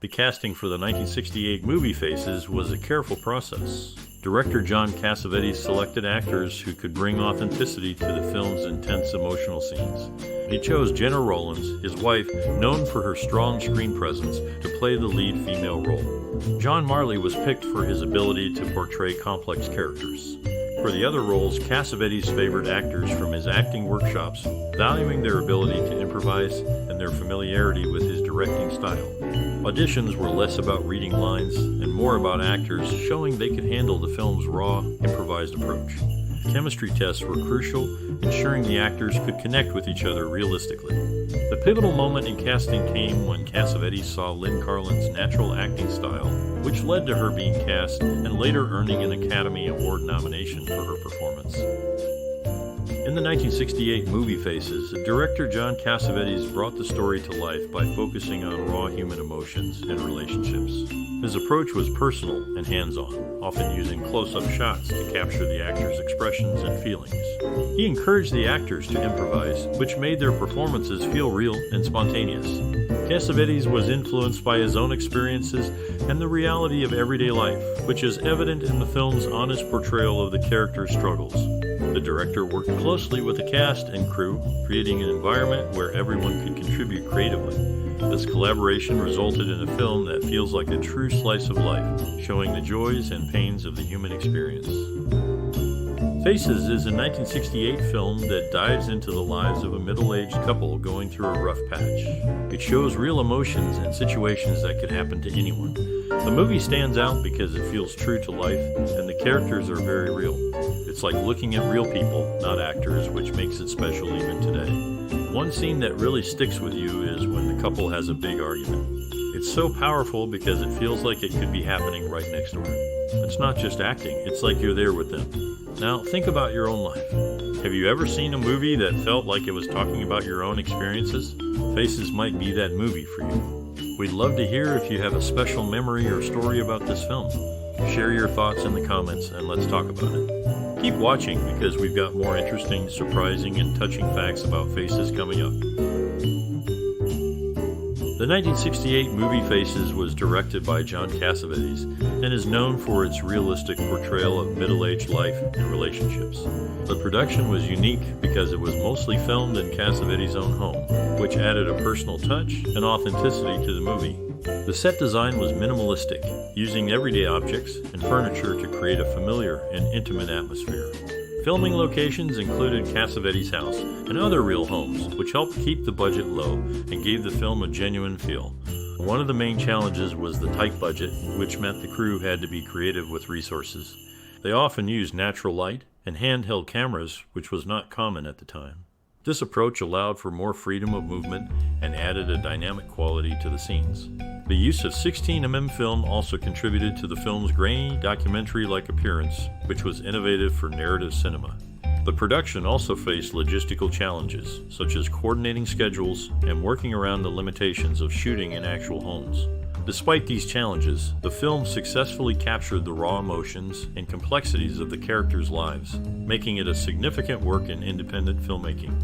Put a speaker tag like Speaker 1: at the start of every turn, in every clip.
Speaker 1: The casting for the 1968 movie Faces was a careful process. Director John Cassavetes selected actors who could bring authenticity to the film's intense emotional scenes. He chose Gena Rowlands, his wife, known for her strong screen presence, to play the lead female role. John Marley was picked for his ability to portray complex characters. For the other roles, Cassavetes favored actors from his acting workshops, valuing their ability to improvise and their familiarity with his directing style. Auditions were less about reading lines and more about actors showing they could handle the film's raw, improvised approach. Chemistry tests were crucial, ensuring the actors could connect with each other realistically. The pivotal moment in casting came when Cassavetes saw Lynn Carlin's natural acting style, which led to her being cast and later earning an Academy Award nomination for her performance. In the 1968 movie Faces, director John Cassavetes brought the story to life by focusing on raw human emotions and relationships. His approach was personal and hands-on, often using close-up shots to capture the actors' expressions and feelings. He encouraged the actors to improvise, which made their performances feel real and spontaneous. Cassavetes was influenced by his own experiences and the reality of everyday life, which is evident in the film's honest portrayal of the characters' struggles. The director worked closely with the cast and crew, creating an environment where everyone could contribute creatively. This collaboration resulted in a film that feels like a true slice of life, showing the joys and pains of the human experience. Faces is a 1968 film that dives into the lives of a middle-aged couple going through a rough patch. It shows real emotions and situations that could happen to anyone. The movie stands out because it feels true to life, and the characters are very real. It's like looking at real people, not actors, which makes it special even today. One scene that really sticks with you is when the couple has a big argument. It's so powerful because it feels like it could be happening right next door. It's not just acting, it's like you're there with them. Now, think about your own life. Have you ever seen a movie that felt like it was talking about your own experiences? Faces might be that movie for you. We'd love to hear if you have a special memory or story about this film. Share your thoughts in the comments and let's talk about it. Keep watching because we've got more interesting, surprising, and touching facts about Faces coming up. The 1968 movie Faces was directed by John Cassavetes and is known for its realistic portrayal of middle-aged life and relationships. The production was unique because it was mostly filmed in Cassavetes' own home, which added a personal touch and authenticity to the movie. The set design was minimalistic, using everyday objects and furniture to create a familiar and intimate atmosphere. Filming locations included Cassavetes' house and other real homes, which helped keep the budget low and gave the film a genuine feel. One of the main challenges was the tight budget, which meant the crew had to be creative with resources. They often used natural light and handheld cameras, which was not common at the time. This approach allowed for more freedom of movement and added a dynamic quality to the scenes. The use of 16mm film also contributed to the film's grainy, documentary-like appearance, which was innovative for narrative cinema. The production also faced logistical challenges, such as coordinating schedules and working around the limitations of shooting in actual homes. Despite these challenges, the film successfully captured the raw emotions and complexities of the characters' lives, making it a significant work in independent filmmaking.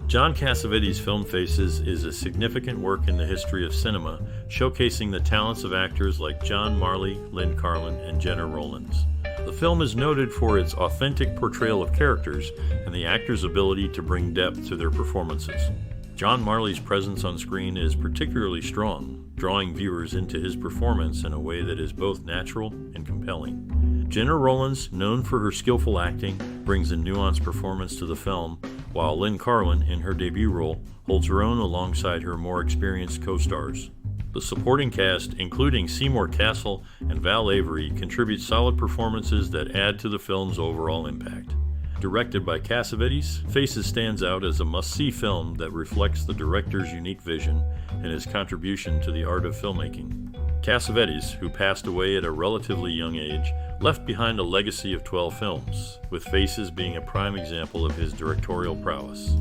Speaker 1: John Cassavetes' film Faces is a significant work in the history of cinema, showcasing the talents of actors like John Marley, Lynn Carlin, and Gena Rowlands. The film is noted for its authentic portrayal of characters and the actors' ability to bring depth to their performances. John Marley's presence on screen is particularly strong, drawing viewers into his performance in a way that is both natural and compelling. Gena Rowlands, known for her skillful acting, brings a nuanced performance to the film, while Lynn Carlin, in her debut role, holds her own alongside her more experienced co-stars. The supporting cast, including Seymour, Cassel, and Val Avery, contribute solid performances that add to the film's overall impact. Directed by Cassavetes, Faces stands out as a must-see film that reflects the director's unique vision and his contribution to the art of filmmaking. Cassavetes, who passed away at a relatively young age, left behind a legacy of 12 films, with Faces being a prime example of his directorial prowess.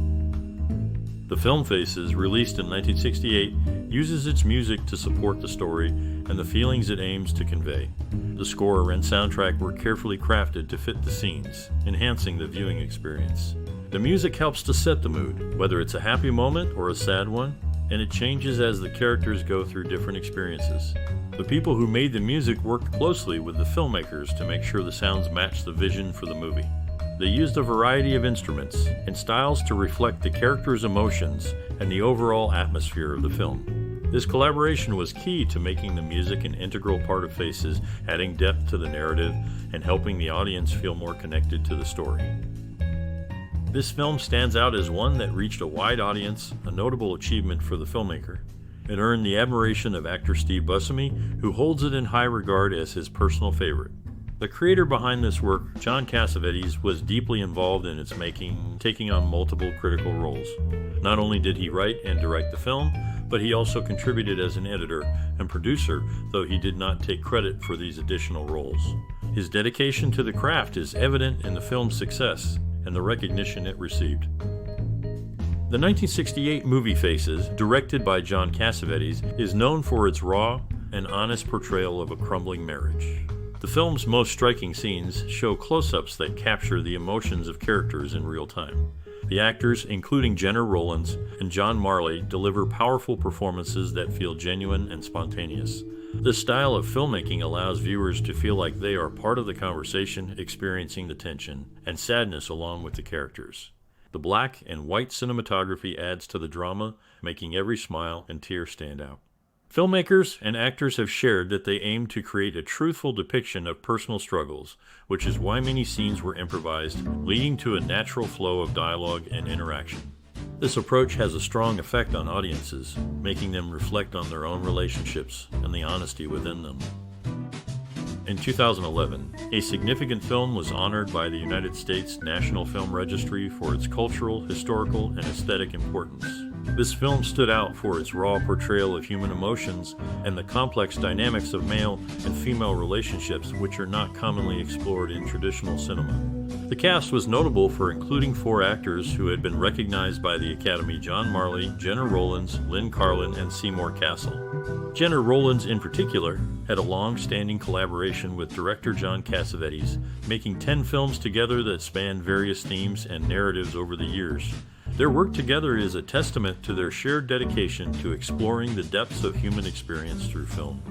Speaker 1: The film Faces, released in 1968, uses its music to support the story and the feelings it aims to convey. The score and soundtrack were carefully crafted to fit the scenes, enhancing the viewing experience. The music helps to set the mood, whether it's a happy moment or a sad one. and it changes as the characters go through different experiences. The people who made the music worked closely with the filmmakers to make sure the sounds matched the vision for the movie. They used a variety of instruments and styles to reflect the characters' emotions and the overall atmosphere of the film. This collaboration was key to making the music an integral part of Faces, adding depth to the narrative and helping the audience feel more connected to the story. This film stands out as one that reached a wide audience, a notable achievement for the filmmaker. It earned the admiration of actor Steve Buscemi, who holds it in high regard as his personal favorite. The creator behind this work, John Cassavetes, was deeply involved in its making, taking on multiple critical roles. Not only did he write and direct the film, but he also contributed as an editor and producer, though he did not take credit for these additional roles. His dedication to the craft is evident in the film's success and the recognition it received. The 1968 movie Faces, directed by John Cassavetes, is known for its raw and honest portrayal of a crumbling marriage. The film's most striking scenes show close-ups that capture the emotions of characters in real time. The actors, including Gena Rowlands and John Marley, deliver powerful performances that feel genuine and spontaneous. This style of filmmaking allows viewers to feel like they are part of the conversation, experiencing the tension and sadness along with the characters. The black and white cinematography adds to the drama, making every smile and tear stand out. Filmmakers and actors have shared that they aim to create a truthful depiction of personal struggles, which is why many scenes were improvised, leading to a natural flow of dialogue and interaction. This approach has a strong effect on audiences, making them reflect on their own relationships and the honesty within them. In 2011, a significant film was honored by the United States National Film Registry for its cultural, historical, and aesthetic importance. This film stood out for its raw portrayal of human emotions and the complex dynamics of male and female relationships, which are not commonly explored in traditional cinema. The cast was notable for including 4 actors who had been recognized by the Academy: John Marley, Gena Rowlands, Lynn, Carlin, and Seymour Cassel. Gena Rowlands, in particular, had a long-standing collaboration with director John Cassavetes, making 10 films together that spanned various themes and narratives over the years. Their work together is a testament to their shared dedication to exploring the depths of human experience through film.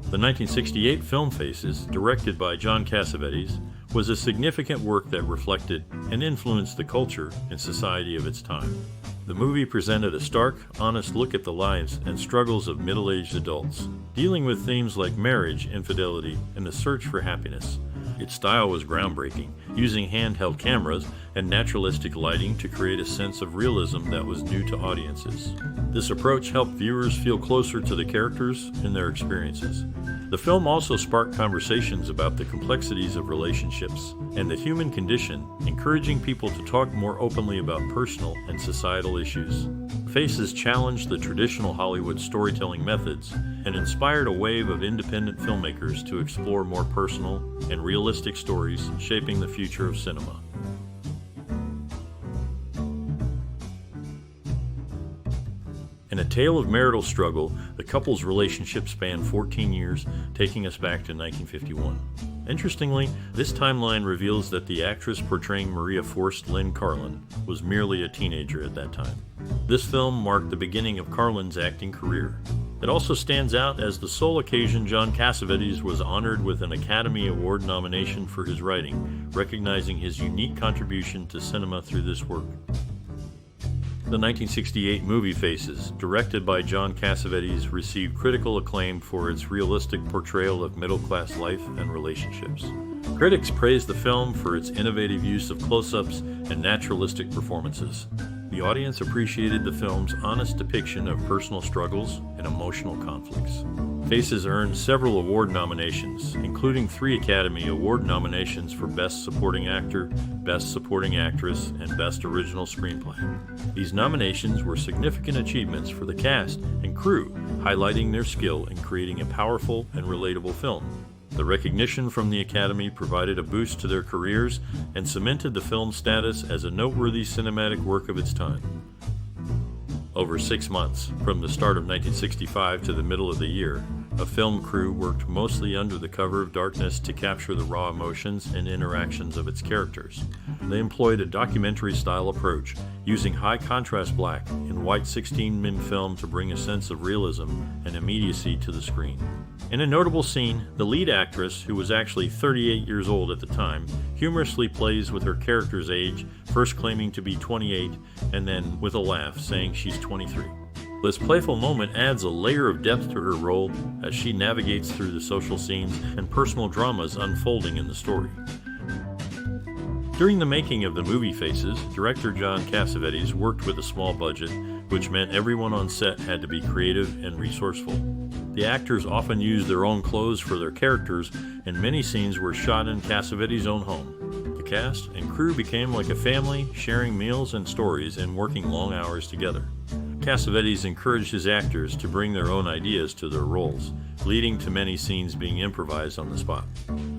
Speaker 1: The 1968 film Faces, directed by John Cassavetes, was a significant work that reflected and influenced the culture and society of its time. The movie presented a stark, honest look at the lives and struggles of middle-aged adults, dealing with themes like marriage, infidelity, and the search for happiness. Its style was groundbreaking, using handheld cameras and naturalistic lighting to create a sense of realism that was new to audiences. This approach helped viewers feel closer to the characters and their experiences. The film also sparked conversations about the complexities of relationships and the human condition, encouraging people to talk more openly about personal and societal issues. Faces challenged the traditional Hollywood storytelling methods and inspired a wave of independent filmmakers to explore more personal and realistic stories, shaping the future of cinema. In A Tale of Marital Struggle, the couple's relationship spanned 14 years, taking us back to 1951. Interestingly, this timeline reveals that the actress portraying Maria Forst, Lynn Carlin, was merely a teenager at that time. This film marked the beginning of Carlin's acting career. It also stands out as the sole occasion John Cassavetes was honored with an Academy Award nomination for his writing, recognizing his unique contribution to cinema through this work. The 1968 movie Faces, directed by John Cassavetes, received critical acclaim for its realistic portrayal of middle-class life and relationships. Critics praised the film for its innovative use of close-ups and naturalistic performances. The audience appreciated the film's honest depiction of personal struggles and emotional conflicts. Faces earned several award nominations, including 3 Academy Award nominations for Best Supporting Actor, Best Supporting Actress, and Best Original Screenplay. These nominations were significant achievements for the cast and crew, highlighting their skill in creating a powerful and relatable film. The recognition from the Academy provided a boost to their careers and cemented the film's status as a noteworthy cinematic work of its time. Over 6 months, from the start of 1965 to the middle of the year, A film crew worked mostly under the cover of darkness to capture the raw emotions and interactions of its characters. They employed a documentary-style approach, using high-contrast black and white 16mm film to bring a sense of realism and immediacy to the screen. In a notable scene, the lead actress, who was actually 38 years old at the time, humorously plays with her character's age, first claiming to be 28 and then, with a laugh, saying she's 23. This playful moment adds a layer of depth to her role as she navigates through the social scenes and personal dramas unfolding in the story. During the making of the movie Faces, director John Cassavetes worked with a small budget, which meant everyone on set had to be creative and resourceful. The actors often used their own clothes for their characters, and many scenes were shot in Cassavetes' own home. The cast and crew became like a family, sharing meals and stories and working long hours together. Cassavetes encouraged his actors to bring their own ideas to their roles, leading to many scenes being improvised on the spot.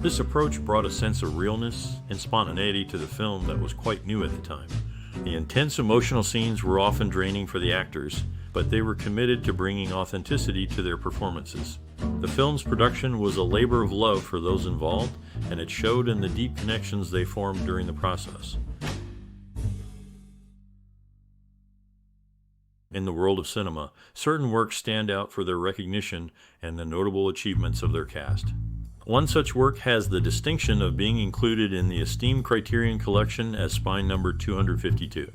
Speaker 1: This approach brought a sense of realness and spontaneity to the film that was quite new at the time. The intense emotional scenes were often draining for the actors, but they were committed to bringing authenticity to their performances. The film's production was a labor of love for those involved, and it showed in the deep connections they formed during the process. In the world of cinema, certain works stand out for their recognition and the notable achievements of their cast. One such work has the distinction of being included in the esteemed Criterion Collection as spine number 252.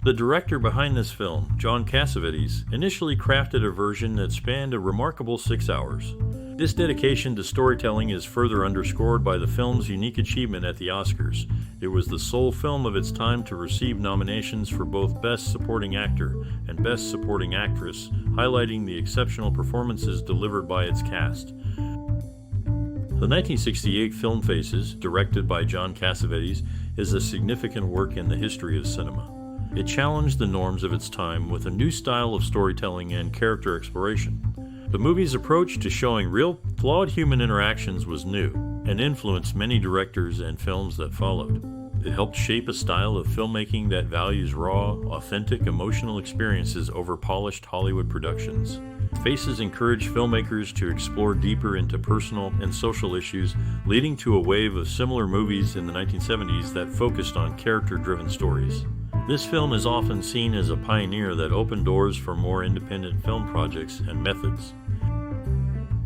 Speaker 1: The director behind this film, John Cassavetes, initially crafted a version that spanned a remarkable 6 hours. This dedication to storytelling is further underscored by the film's unique achievement at the Oscars. It was the sole film of its time to receive nominations for both Best Supporting Actor and Best Supporting Actress, highlighting the exceptional performances delivered by its cast. The 1968 film Faces, directed by John Cassavetes, is a significant work in the history of cinema. It challenged the norms of its time with a new style of storytelling and character exploration. The movie's approach to showing real, flawed human interactions was new and influenced many directors and films that followed. It helped shape a style of filmmaking that values raw, authentic, emotional experiences over polished Hollywood productions. Faces encouraged filmmakers to explore deeper into personal and social issues, leading to a wave of similar movies in the 1970s that focused on character-driven stories. This film is often seen as a pioneer that opened doors for more independent film projects and methods.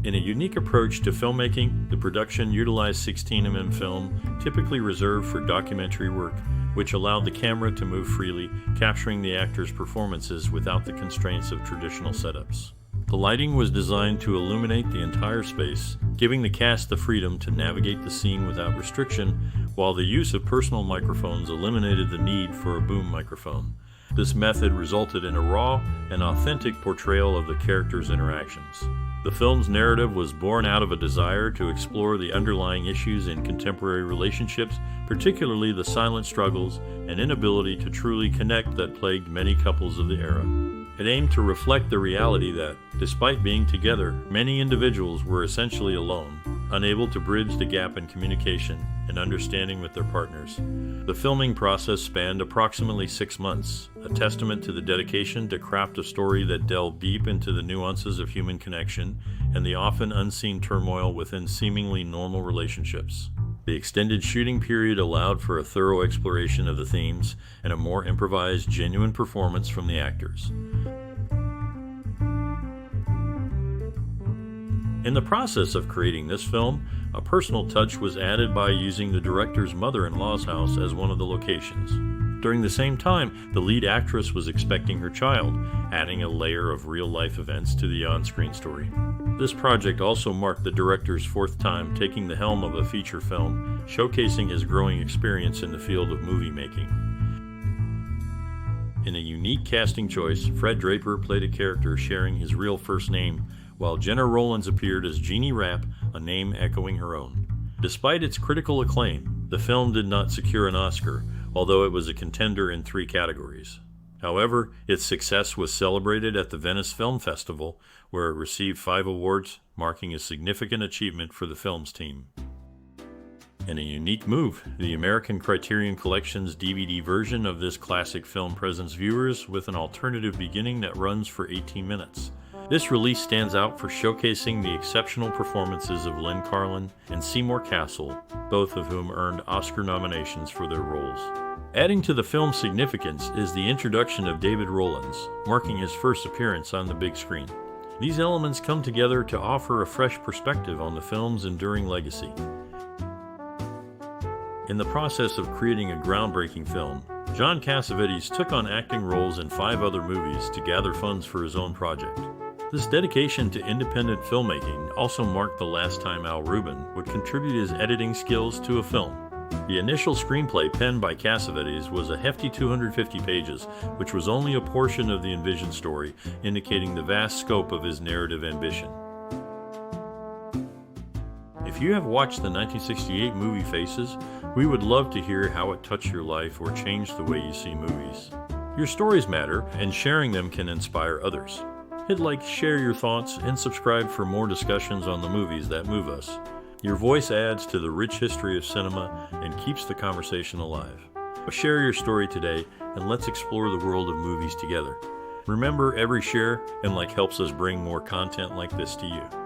Speaker 1: In a unique approach to filmmaking, the production utilized 16mm film, typically reserved for documentary work, which allowed the camera to move freely, capturing the actors' performances without the constraints of traditional setups. The lighting was designed to illuminate the entire space, giving the cast the freedom to navigate the scene without restriction, while the use of personal microphones eliminated the need for a boom microphone. This method resulted in a raw and authentic portrayal of the characters' interactions. The film's narrative was born out of a desire to explore the underlying issues in contemporary relationships, particularly the silent struggles and inability to truly connect that plagued many couples of the era. It aimed to reflect the reality that, despite being together, many individuals were essentially alone, unable to bridge the gap in communication and understanding with their partners. The filming process spanned approximately 6 months, a testament to the dedication to craft a story that delved deep into the nuances of human connection and the often unseen turmoil within seemingly normal relationships. The extended shooting period allowed for a thorough exploration of the themes and a more improvised, genuine performance from the actors. In the process of creating this film, a personal touch was added by using the director's mother-in-law's house as one of the locations. During the same time, the lead actress was expecting her child, adding a layer of real-life events to the on-screen story. This project also marked the director's 4th time taking the helm of a feature film, showcasing his growing experience in the field of movie making. In a unique casting choice, Fred Draper played a character sharing his real first name, while Gena Rowlands appeared as Jeannie Rapp, a name echoing her own. Despite its critical acclaim, the film did not secure an Oscar, although it was a contender in 3 categories. However, its success was celebrated at the Venice Film Festival, where it received 5 awards, marking a significant achievement for the film's team. In a unique move, the American Criterion Collection's DVD version of this classic film presents viewers with an alternative beginning that runs for 18 minutes. This release stands out for showcasing the exceptional performances of Lynn Carlin and Seymour Cassel, both of whom earned Oscar nominations for their roles. Adding to the film's significance is the introduction of David Rowlands, marking his first appearance on the big screen. These elements come together to offer a fresh perspective on the film's enduring legacy. In the process of creating a groundbreaking film, John Cassavetes took on acting roles in 5 other movies to gather funds for his own project. This dedication to independent filmmaking also marked the last time Al Rubin would contribute his editing skills to a film. The initial screenplay penned by Cassavetes was a hefty 250 pages, which was only a portion of the envisioned story, indicating the vast scope of his narrative ambition. If you have watched the 1968 movie Faces, we would love to hear how it touched your life or changed the way you see movies. Your stories matter, and sharing them can inspire others. Hit like, share your thoughts, and subscribe for more discussions on the movies that move us. Your voice adds to the rich history of cinema and keeps the conversation alive. Share your story today, and let's explore the world of movies together. Remember, every share and like helps us bring more content like this to you.